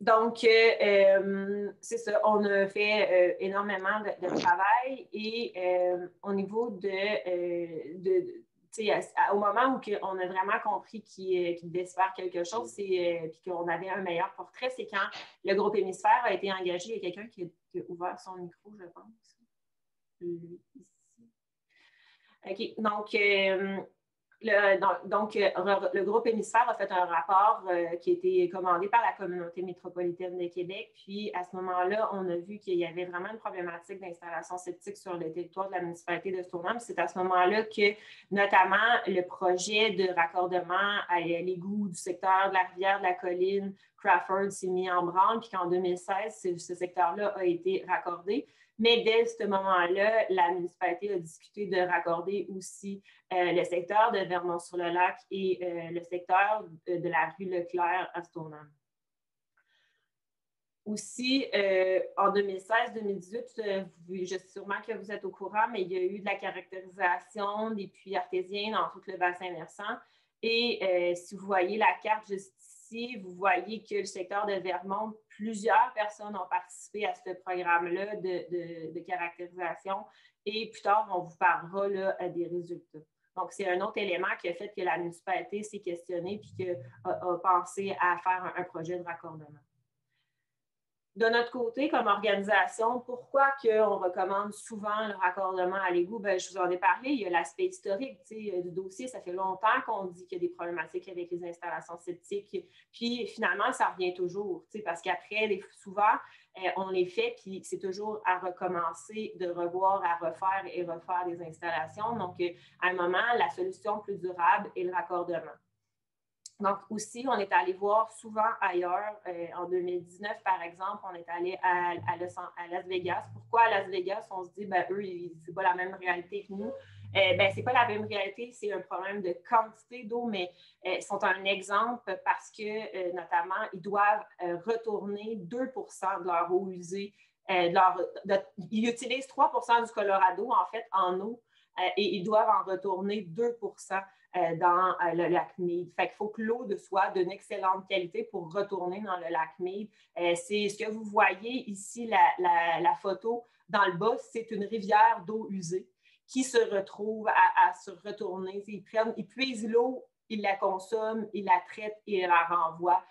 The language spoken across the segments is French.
Donc, c'est ça, on a fait énormément de travail et au niveau au moment où on a vraiment compris qu'il devait se faire quelque chose puis qu'on avait un meilleur portrait, c'est quand le groupe Hémisphère a été engagé. Il y a quelqu'un qui a ouvert son micro, je pense. Lui, ici. OK, donc... le groupe Hémisphère a fait un rapport qui a été commandé par la communauté métropolitaine de Québec. Puis, à ce moment-là, on a vu qu'il y avait vraiment une problématique d'installation septique sur le territoire de la municipalité de Stoneham. C'est à ce moment-là que, notamment, le projet de raccordement à l'égout du secteur de la rivière de la colline Crawford s'est mis en branle, puis qu'en 2016, ce secteur-là a été raccordé. Mais dès ce moment-là, la municipalité a discuté de raccorder aussi le secteur de Vernon-sur-le-Lac et le secteur de la rue Leclerc à Stoneham. Aussi, en 2016-2018, je sais sûrement que vous êtes au courant, mais il y a eu de la caractérisation des puits artésiens dans tout le bassin versant. Et si vous voyez la carte juste ici, vous voyez que le secteur de Vermont, plusieurs personnes ont participé à ce programme-là de caractérisation. Et plus tard, on vous parlera là, des résultats. Donc, c'est un autre élément qui a fait que la municipalité s'est questionnée et a pensé à faire un projet de raccordement. De notre côté, comme organisation, pourquoi on recommande souvent le raccordement à l'égout? Bien, je vous en ai parlé, il y a l'aspect historique du dossier. Ça fait longtemps qu'on dit qu'il y a des problématiques avec les installations septiques. Puis, finalement, ça revient toujours, parce qu'après, souvent, on les fait, puis c'est toujours à recommencer, de revoir, à refaire et refaire des installations. Donc, à un moment, la solution plus durable est le raccordement. Donc, aussi, on est allé voir souvent ailleurs. En 2019, par exemple, on est allé à Las Vegas. Pourquoi à Las Vegas? On se dit, ben, eux, c'est pas la même réalité que nous. C'est pas la même réalité, c'est un problème de quantité d'eau, mais ils sont un exemple parce que, notamment, ils doivent retourner 2 de leur eau usée. Ils utilisent 3 du Colorado, en fait, en eau, et ils doivent en retourner 2 dans le lac Mead. Fait qu'il faut que l'eau soit d'une excellente qualité pour retourner dans le lac Mead. C'est ce que vous voyez ici, la photo dans le bas, c'est une rivière d'eau usée qui se retrouve à se retourner. Ils puisent l'eau, ils la consomment, ils la traitent et ils la renvoient.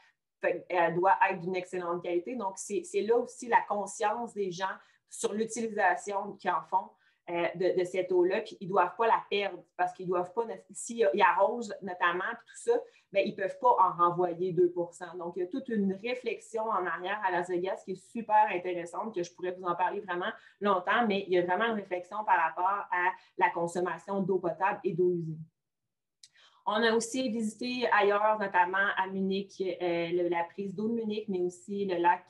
Elle doit être d'une excellente qualité. Donc, c'est là aussi la conscience des gens sur l'utilisation qu'ils en font. De cette eau-là, puis ils ne doivent pas la perdre parce qu'ils ne doivent pas, s'ils arrosent notamment, puis tout ça, bien, ils ne peuvent pas en renvoyer 2 Donc, il y a toute une réflexion en arrière à Las Vegas qui est super intéressante, que je pourrais vous en parler vraiment longtemps, mais il y a vraiment une réflexion par rapport à la consommation d'eau potable et d'eau usée. On a aussi visité ailleurs, notamment à Munich, la prise d'eau de Munich, mais aussi le lac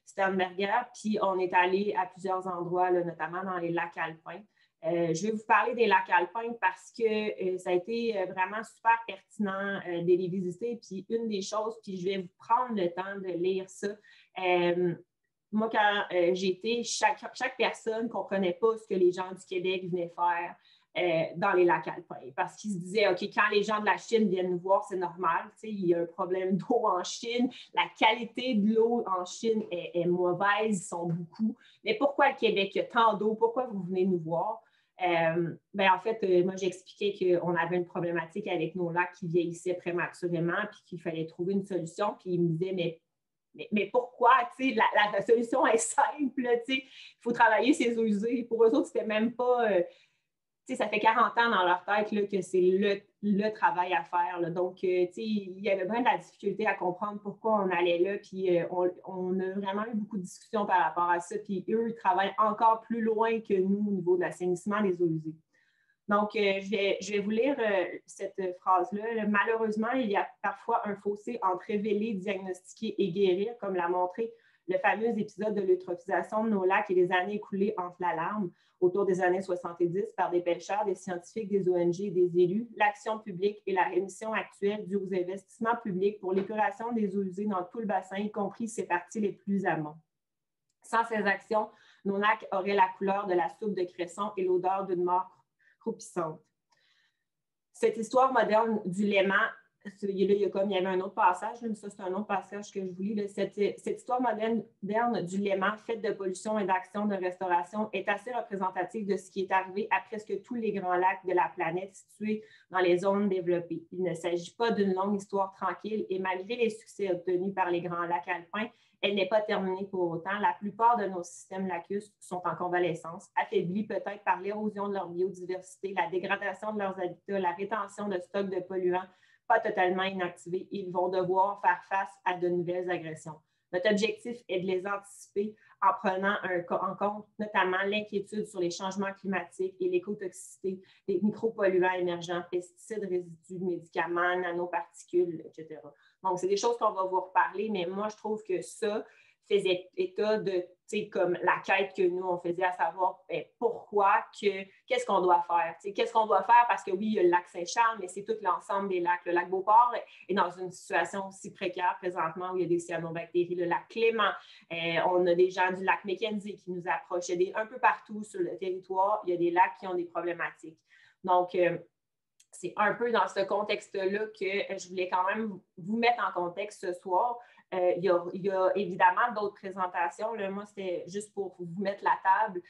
Starnberger. Puis on est allé à plusieurs endroits, là, notamment dans les lacs alpins. Je vais vous parler des lacs alpins parce que ça a été vraiment super pertinent de les visiter. Puis une des choses, puis je vais vous prendre le temps de lire ça. Moi, quand j'étais, chaque personne ne comprenait pas ce que les gens du Québec venaient faire dans les lacs alpins. Parce qu'ils se disaient, OK, quand les gens de la Chine viennent nous voir, c'est normal. Il y a un problème d'eau en Chine. La qualité de l'eau en Chine est mauvaise, ils sont beaucoup. Mais pourquoi le Québec a tant d'eau? Pourquoi vous venez nous voir? En fait, moi, j'expliquais qu'on avait une problématique avec nos lacs qui vieillissaient prématurément puis qu'il fallait trouver une solution. Puis ils me disaient, mais pourquoi? La solution est simple. Il faut travailler ces eaux usées. Pour eux autres, c'était même pas... ça fait 40 ans dans leur tête là, que c'est le travail à faire. Là. Donc, il y avait vraiment de la difficulté à comprendre pourquoi on allait là. Puis, on a vraiment eu beaucoup de discussions par rapport à ça. Puis, eux, ils travaillent encore plus loin que nous au niveau de l'assainissement des eaux usées. Donc, je vais vous lire cette phrase-là. Malheureusement, il y a parfois un fossé entre révéler, diagnostiquer et guérir, comme l'a montré le fameux épisode de l'eutrophisation de nos lacs et les années écoulées entre l'alarme autour des années 70 par des pêcheurs, des scientifiques, des ONG et des élus, l'action publique et la rémission actuelle due aux investissements publics pour l'épuration des eaux usées dans tout le bassin, y compris ses parties les plus amont. Sans ces actions, nos lacs auraient la couleur de la soupe de cresson et l'odeur d'une mort croupissante. Cette histoire moderne du léman il y avait un autre passage, là, mais ça, c'est un autre passage que je vous lis. Là. Cette histoire moderne du Léman, faite de pollution et d'actions de restauration, est assez représentative de ce qui est arrivé à presque tous les grands lacs de la planète situés dans les zones développées. Il ne s'agit pas d'une longue histoire tranquille et malgré les succès obtenus par les grands lacs alpins, elle n'est pas terminée pour autant. La plupart de nos systèmes lacustres sont en convalescence, affaiblis peut-être par l'érosion de leur biodiversité, la dégradation de leurs habitats, la rétention de stocks de polluants pas totalement inactivés. Ils vont devoir faire face à de nouvelles agressions. Notre objectif est de les anticiper en prenant en compte notamment l'inquiétude sur les changements climatiques et l'écotoxicité des micropolluants émergents, pesticides, résidus, médicaments, nanoparticules, etc. Donc, c'est des choses qu'on va vous reparler, mais moi, je trouve que ça faisait état de, tu sais, comme la quête que nous, on faisait, à savoir pourquoi, qu'est-ce qu'on doit faire. Qu'est-ce qu'on doit faire? Parce que oui, il y a le lac Saint-Charles, mais c'est tout l'ensemble des lacs. Le lac Beauport est dans une situation aussi précaire présentement où il y a des cyanobactéries. Le lac Clément, on a des gens du lac Mackenzie qui nous approchent. Un peu partout sur le territoire, il y a des lacs qui ont des problématiques. Donc, c'est un peu dans ce contexte-là que je voulais quand même vous mettre en contexte ce soir. Il y a évidemment d'autres présentations. Là, moi, c'était juste pour vous mettre la table.